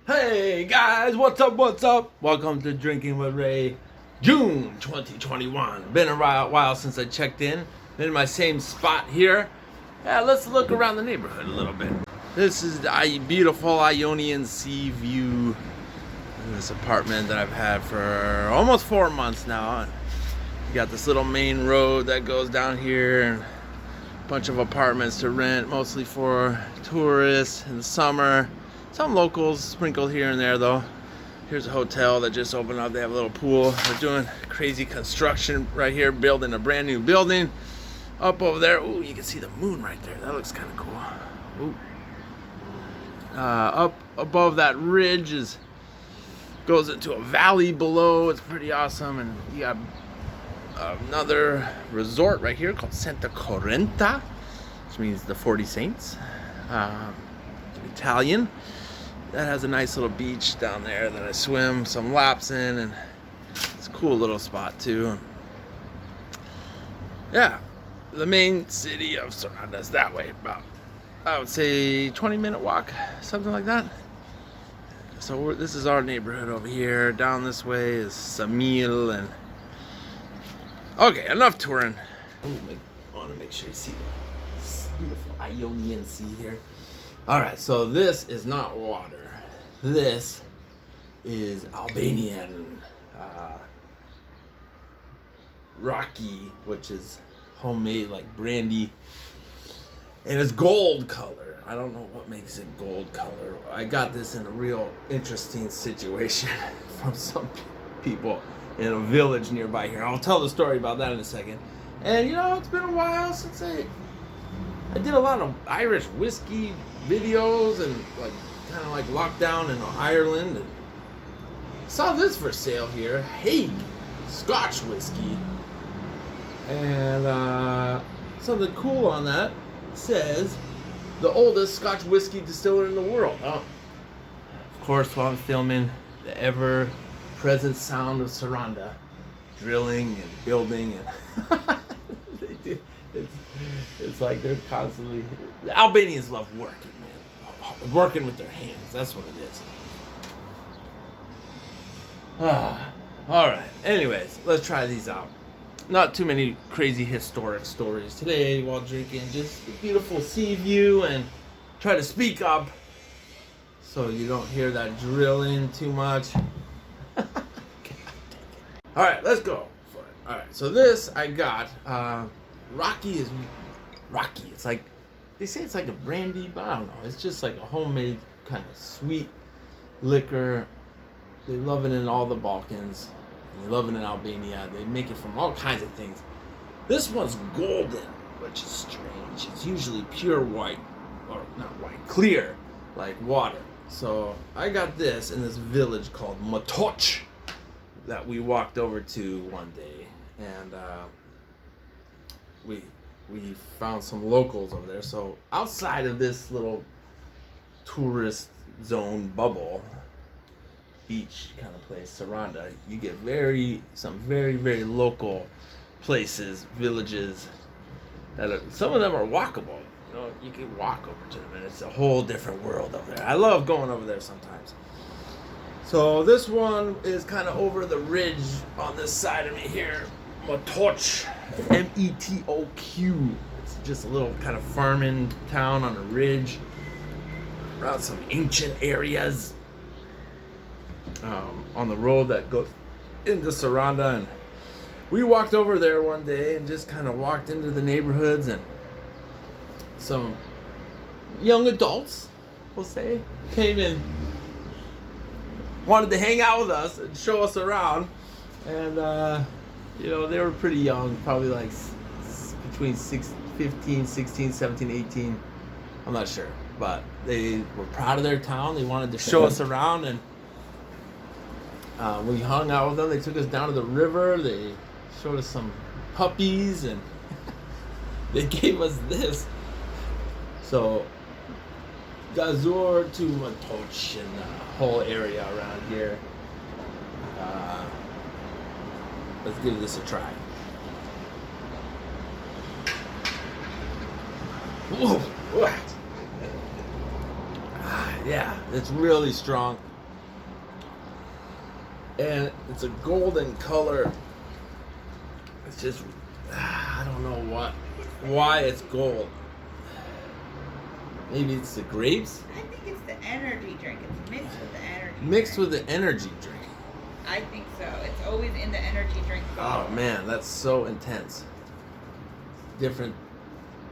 Hey guys, what's up, Welcome to Drinking with Ray, June 2021. Been a while since I checked in. Been in my same spot here. Yeah, let's look around the neighborhood a little bit. This is the beautiful Ionian Sea view in this apartment that I've had for almost 4 months now. You got this little main road that goes down here and a bunch of apartments to rent, mostly for tourists in the summer. Some locals sprinkled here and there though. Here's a hotel that just opened up. They have a little pool. They're doing crazy construction right here, building a brand new building. Up over there, ooh, you can see the moon right there. That looks kind of cool. Ooh. Up above that ridge goes into a valley below. It's pretty awesome. And you got another resort right here called Santa Correnta, which means the 40 Saints. Italian. That has a nice little beach down there that I swim some laps in, and it's a cool little spot too. Yeah, the main city of Saranda is that way, about, I would say, 20-minute walk, something like that. So this is our neighborhood over here. Down this way is Samil, and okay, enough touring. I want to make sure you see the beautiful Ionian Sea here. All right, so this is not water. This is Albanian Raki, which is homemade like brandy, and it's gold color. I don't know what makes it gold color. I got this in a real interesting situation from some people in a village nearby here. I'll tell the story about that in a second. And you know, it's been a while since I did a lot of Irish whiskey videos and like kind of like lockdown in Ireland, and saw this for sale here, Haig Scotch whiskey, and something cool on that says the oldest Scotch whiskey distiller in the world. Oh, of course, while I'm filming, the ever-present sound of Saranda, drilling and building, and they do. It's like they're constantly. The Albanians love working, man. Working with their hands. That's what it is. All right. Anyways, let's try these out. Not too many crazy historic stories today while drinking. Just a beautiful sea view, and try to speak up so you don't hear that drilling too much. All right, let's go for it. All right. So this I got. Raki is Raki. It's like, they say it's like a brandy, but I don't know. It's just like a homemade kind of sweet liquor. They love it in all the Balkans. They love it in Albania. They make it from all kinds of things. This one's golden, which is strange. It's usually pure white, or not white, clear, like water. So I got this in this village called Motoq that we walked over to one day, and we found some locals over there. So outside of this little tourist zone bubble, beach kind of place, Saranda, you get some very local places, villages that are, some of them are walkable. You know, you can walk over to them, and it's a whole different world over there. I love going over there sometimes. So this one is kind of over the ridge on this side of me here. Motoq, M-E-T-O-Q. It's just a little kind of farming town on a ridge around some ancient areas on the road that goes into Saranda. And we walked over there one day and just kind of walked into the neighborhoods, and some young adults, we'll say, came in, wanted to hang out with us and show us around. And you know, they were pretty young, probably like between 15, 16, 17, 18. I'm not sure. But they were proud of their town. They wanted to show us around, and we hung out with them. They took us down to the river. They showed us some puppies, and they gave us this. So, Gazeur to Motoq and the whole area around here. Let's give this a try. Whoa. Yeah, it's really strong. and it's a golden color. It's just, I don't know why it's gold. Maybe it's the grapes? I think it's the energy drink. It's mixed with the energy Mixed drink. with the energy drink. I think so. It's always in the energy drink bottle. Oh man, that's so intense. Different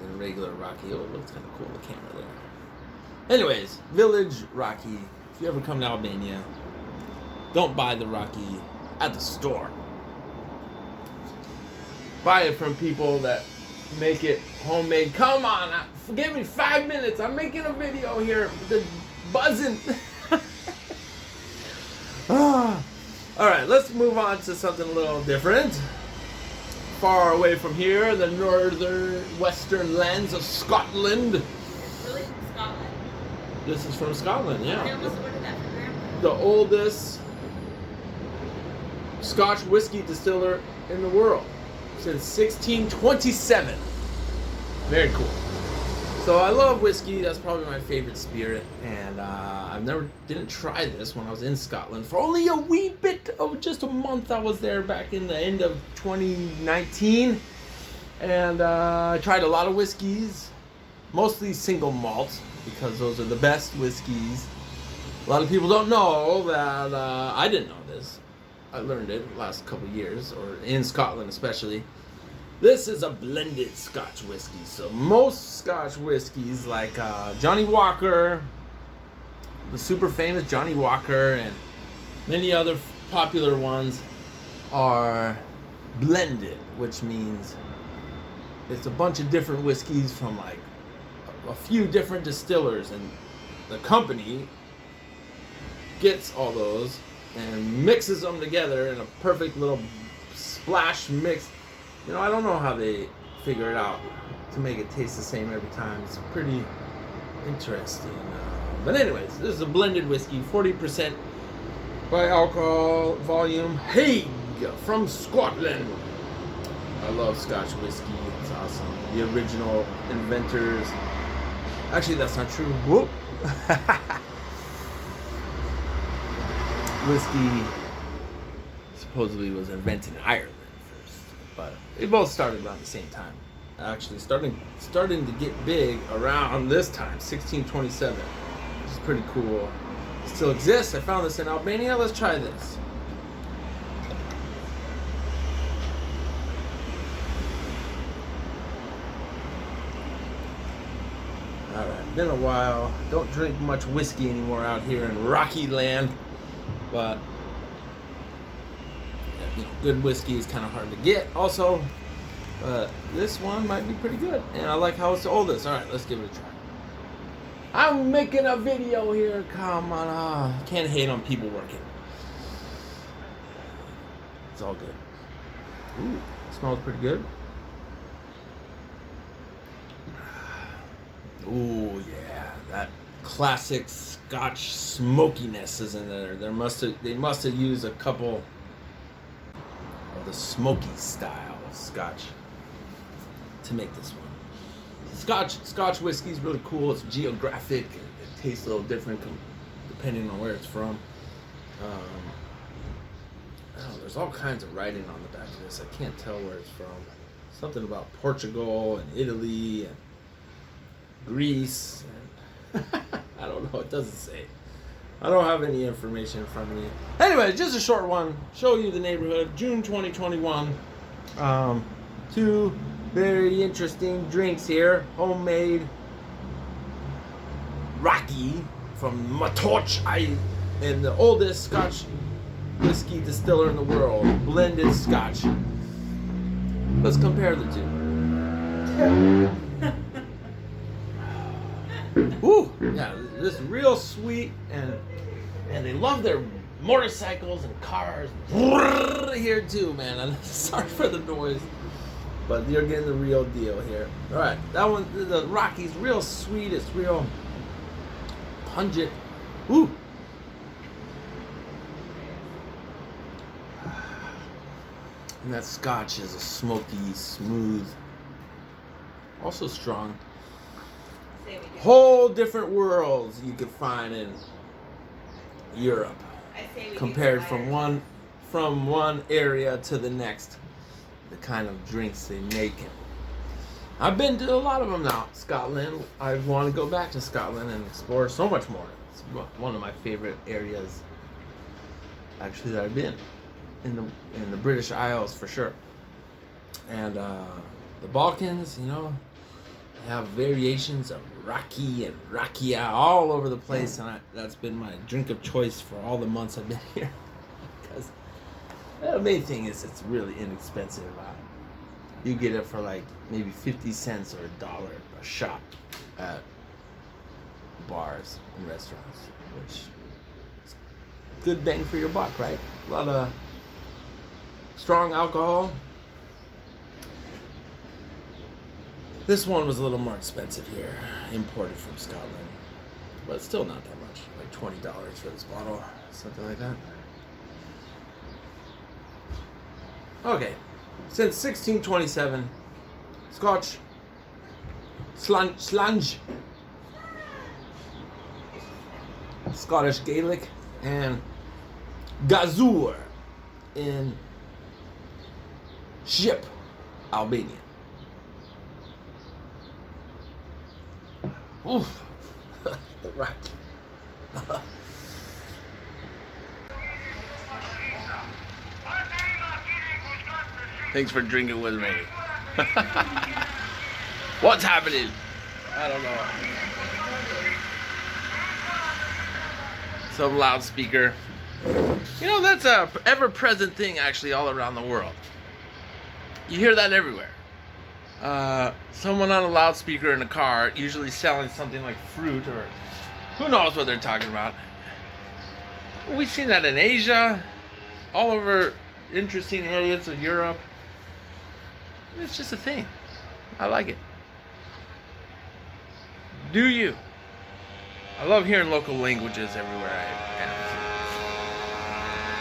than regular Raki. Oh, it looks kind of cool in the camera there. Anyways, Village Raki. If you ever come to Albania, don't buy the Raki at the store. Buy it from people that make it homemade. Come on, give me 5 minutes. I'm making a video here. The buzzing. All right, let's move on to something a little different. Far away from here, the northern western lands of Scotland. It's really from Scotland. This is from Scotland, yeah. I almost ordered that for Grandma. The oldest Scotch whiskey distiller in the world since 1627. Very cool. So I love whiskey. That's probably my favorite spirit, and didn't try this when I was in Scotland for only a wee bit of just a month. I was there back in the end of 2019, and I tried a lot of whiskeys, mostly single malt because those are the best whiskeys. A lot of people don't know that I didn't know this. I learned it the last couple of years, or in Scotland especially. This is a blended Scotch whiskey. So most Scotch whiskeys, like Johnny Walker, the super famous Johnny Walker, and many other popular ones, are blended, which means it's a bunch of different whiskeys from like a few different distillers, and the company gets all those and mixes them together in a perfect little splash mix. You know, I don't know how they figure it out to make it taste the same every time. It's pretty interesting. But anyways, this is a blended whiskey, 40% by alcohol volume. Haig from Scotland. I love Scotch whiskey. It's awesome. The original inventors. Actually, that's not true. Whoop. Whiskey supposedly was invented in Ireland. But they both started around the same time. Actually, starting to get big around this time, 1627. Which is pretty cool. It still exists. I found this in Albania. Let's try this. Alright, been a while. Don't drink much whiskey anymore out here in Rocky Land. But good whiskey is kind of hard to get also, but this one might be pretty good, and I like how it's the oldest. All right, let's give it a try. I'm making a video here. Come on, can't hate on people working. It's all good. Ooh, it smells pretty good. Ooh, yeah, that classic Scotch smokiness is in there. They must have used a couple of the smoky style of Scotch to make this one. Scotch whiskey is really cool. It's geographic. It tastes a little different depending on where it's from. There's all kinds of writing on the back of this. I can't tell where it's from. Something about Portugal and Italy and Greece. And I don't know. It doesn't say. I don't have any information in front of me. Anyway, just a short one. Show you the neighborhood. June 2021. Two very interesting drinks here. Homemade Raki from Motoq, and the oldest Scotch whiskey distiller in the world. Blended Scotch. Let's compare the two. Woo! Yeah, this is real sweet, and they love their motorcycles and cars here too, man. I'm sorry for the noise, but you're getting the real deal here. All right, that one, the Raki's real sweet. It's real pungent. Woo! And that Scotch is a smoky, smooth, also strong. Whole different worlds you could find in Europe. I I say we compared do from one area to the next, the kind of drinks they make. I've been to a lot of them now. Scotland, I want to go back to Scotland and explore so much more. It's one of my favorite areas, actually, that I've been in the British Isles for sure. And the Balkans, you know, have variations of Raki and Rakia all over the place, and that's been my drink of choice for all the months I've been here. Because the main thing is it's really inexpensive. You get it for like maybe 50 cents or $1 a shot at bars and restaurants, which is good bang for your buck, right? A lot of strong alcohol. This one was a little more expensive here, imported from Scotland, but still not that much, like $20 for this bottle, something like that. Okay, since 1627, Scotch, Slainte, Scottish Gaelic, and Gazeur in Ship, Albania. Oof. The Raki. Thanks for drinking with me. What's happening? I don't know. Some loudspeaker. You know, that's a ever-present thing actually all around the world. You hear that everywhere. Someone on a loudspeaker in a car, usually selling something like fruit or who knows what they're talking about. We've seen that in Asia, all over interesting areas of Europe. It's just a thing. I like it. Do you? I love hearing local languages everywhere I am.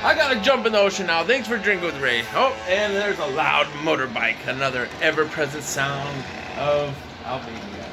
I gotta jump in the ocean now. Thanks for drinking with Ray. Oh, and there's a loud motorbike. Another ever-present sound of Albania.